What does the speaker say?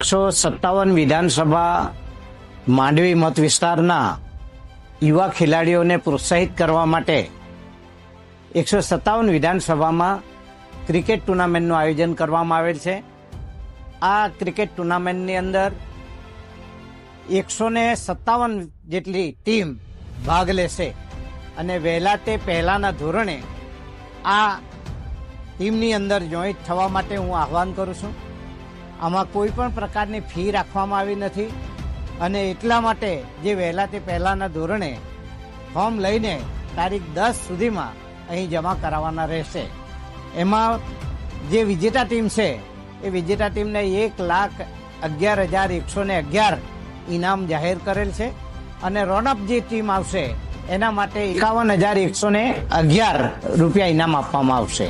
157 વિધાનસભા માંડવી મત વિસ્તારના યુવા ખેલાડીઓને પ્રોત્સાહિત કરવા માટે 157 વિધાનસભામાં ક્રિકેટ ટુર્નામેન્ટનું આયોજન કરવામાં આવેલ છે. આ ક્રિકેટ ટુર્નામેન્ટની અંદર 157 જેટલી ટીમ ભાગ લેશે અને વહેલા તે પહેલાના ધોરણે આ ટીમની અંદર જોઈન્ટ થવા માટે હું આહવાન કરું છું. આમાં કોઈ પણ પ્રકારની ફી રાખવામાં આવી નથી અને એટલા માટે જે વહેલા તે પહેલાના ધોરણે ફોર્મ લઈને તારીખ 10 સુધીમાં અહીં જમા કરાવવાના રહેશે. એમાં જે વિજેતા ટીમ છે એ વિજેતા ટીમને 1,11,111 ઇનામ જાહેર કરેલ છે અને રનઅપ જે ટીમ આવશે એના માટે 51,111 રૂપિયા ઇનામ આપવામાં આવશે.